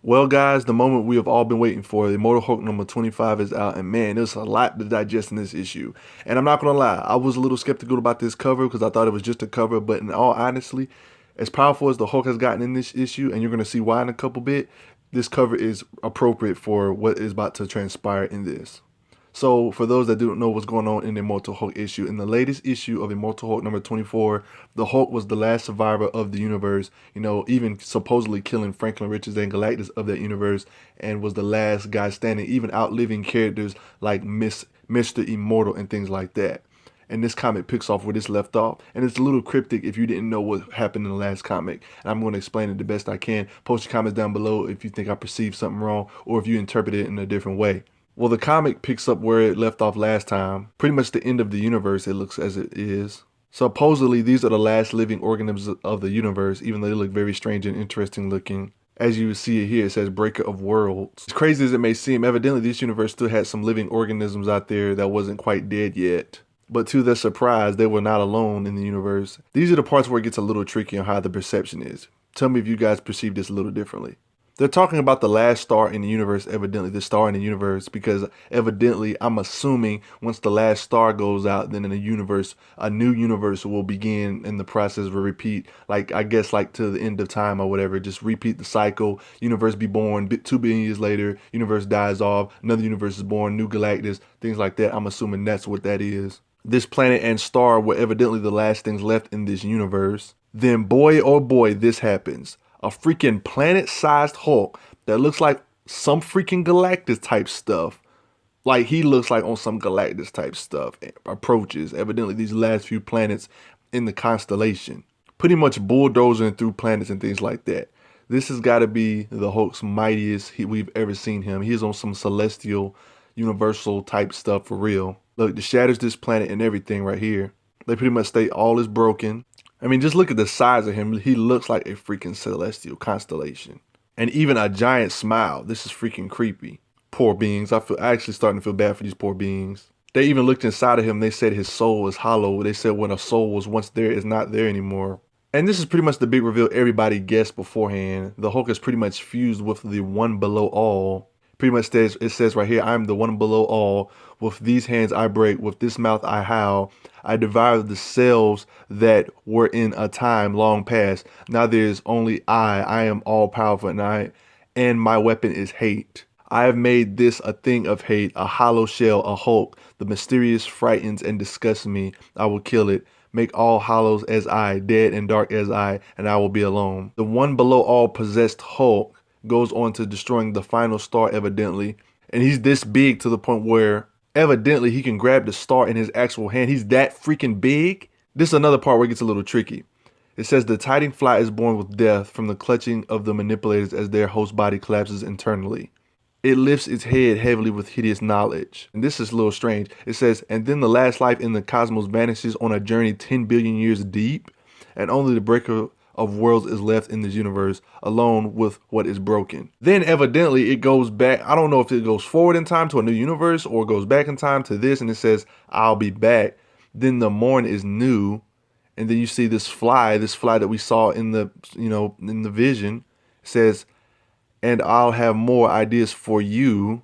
Well, guys, the moment we have all been waiting for, the Immortal Hulk number 25 is out, and man, there's a lot to digest in this issue. And I'm not gonna lie, I was a little skeptical about this cover because I thought it was just a cover, but in all honesty, as powerful as the Hulk has gotten in this issue, and you're gonna see why in a couple bit, this cover is appropriate for what is about to transpire in this. So, for those that don't know what's going on in the Immortal Hulk issue, in the latest issue of Immortal Hulk number 24, the Hulk was the last survivor of the universe, even supposedly killing Franklin Richards and Galactus of that universe, and was the last guy standing, even outliving characters like Mr. Immortal and things like that. And this comic picks off where this left off. And it's a little cryptic if you didn't know what happened in the last comic. And I'm going to explain it the best I can. Post your comments down below if you think I perceived something wrong or if you interpret it in a different way. Well, the comic picks up where it left off last time. Pretty much the end of the universe, it looks as it is. Supposedly, these are the last living organisms of the universe, even though they look very strange and interesting looking. As you see it here, it says Breaker of Worlds. As crazy as it may seem, evidently this universe still had some living organisms out there that wasn't quite dead yet. But to their surprise, they were not alone in the universe. These are the parts where it gets a little tricky on how the perception is. Tell me if you guys perceive this a little differently. They're talking about the last star in the universe, evidently, the star in the universe, because evidently, I'm assuming once the last star goes out, then in the universe, a new universe will begin and the process will repeat, like, I guess, like to the end of time or whatever, just repeat the cycle, universe be born, 2 billion years later, universe dies off, another universe is born, new Galactus, things like that. I'm assuming that's what that is. This planet and star were evidently the last things left in this universe. Then boy, oh boy, this happens. A freaking planet-sized Hulk that looks like some freaking Galactus type stuff. Like he looks like on some Galactus type stuff. Approaches, evidently these last few planets in the constellation. Pretty much bulldozing through planets and things like that. This has got to be the Hulk's mightiest we've ever seen him. He's on some celestial, universal type stuff for real. Look, the shatters this planet and everything right here. They pretty much state all is broken. I mean, just look at the size of him. He looks like a freaking celestial constellation. And even a giant smile. This is freaking creepy. Poor beings. I actually starting to feel bad for these poor beings. They even looked inside of him. They said his soul is hollow. They said when a soul was once there, it's not there anymore. And this is pretty much the big reveal everybody guessed beforehand. The Hulk is pretty much fused with the one below all. Pretty much it says right here, I'm the one below all. With these hands I break, with this mouth I howl. I devour the selves that were in a time long past. Now there is only I am all powerful, and my weapon is hate. I have made this a thing of hate, a hollow shell, a Hulk. The mysterious frightens and disgusts me. I will kill it. Make all hollows as I, dead and dark as I, and I will be alone. The one below all possessed Hulk goes on to destroying the final star evidently. And he's this big to the point where evidently he can grab the star in his actual hand. He's that freaking big. This is another part where it gets a little tricky. It says the tiding fly is born with death from the clutching of the manipulators as their host body collapses internally. It lifts its head heavily with hideous knowledge. And this is a little strange. It says, and then the last life in the cosmos vanishes on a journey 10 billion years deep, and only the breaker of worlds is left in this universe, alone with what is broken. Then evidently it goes back. I don't know if it goes forward in time to a new universe or goes back in time to this, and it says, I'll be back. Then the morn is new. And then you see this fly that we saw in the, in the vision. It says, and I'll have more ideas for you,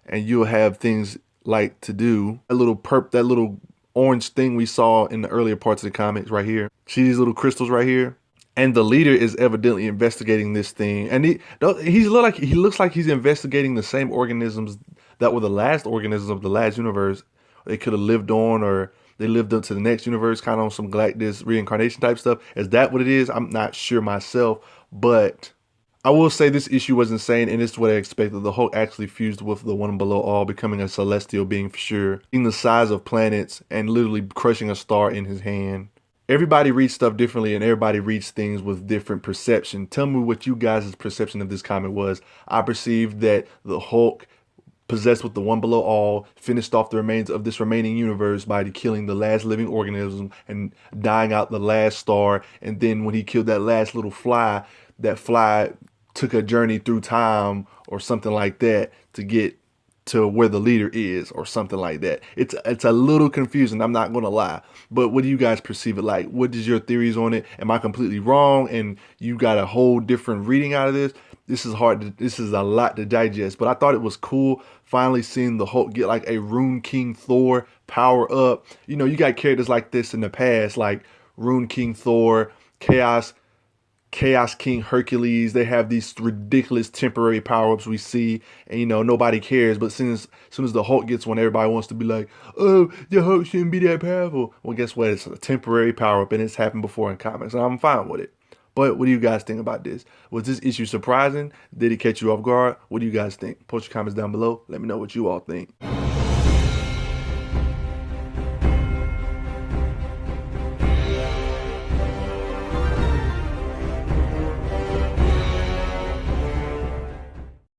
and you'll have things like to do. That little orange thing we saw in the earlier parts of the comics right here. See these little crystals right here? And the leader is evidently investigating this thing. And he looks like he's investigating the same organisms that were the last organisms of the last universe. They could have lived on, or they lived up to the next universe, kind of on some Galactus reincarnation type stuff. Is that what it is? I'm not sure myself, but I will say this issue was insane, and it's what I expected. The Hulk actually fused with the one below all, becoming a celestial being for sure, being the size of planets and literally crushing a star in his hand. Everybody reads stuff differently, and everybody reads things with different perception. Tell me what you guys' perception of this comic was. I perceived that the Hulk, possessed with the one below all, finished off the remains of this remaining universe by killing the last living organism and dying out the last star. And then when he killed that last little fly, that fly took a journey through time or something like that to get to where the leader is or something like that. It's a little confusing, I'm not gonna lie. But what do you guys perceive it like? What is your theories on it? Am I completely wrong and you got a whole different reading out of this? this is a lot to digest, but I thought it was cool finally seeing the Hulk get like a Rune King Thor power up. You know, you got characters like this in the past, like Rune King Thor, Chaos King Hercules. They have these ridiculous temporary power ups we see, and you know nobody cares. But soon as the Hulk gets one, everybody wants to be like, "Oh, the Hulk shouldn't be that powerful." Well, guess what? It's a temporary power up, and it's happened before in comics, and I'm fine with it. But what do you guys think about this? Was this issue surprising? Did it catch you off guard? What do you guys think? Post your comments down below. Let me know what you all think.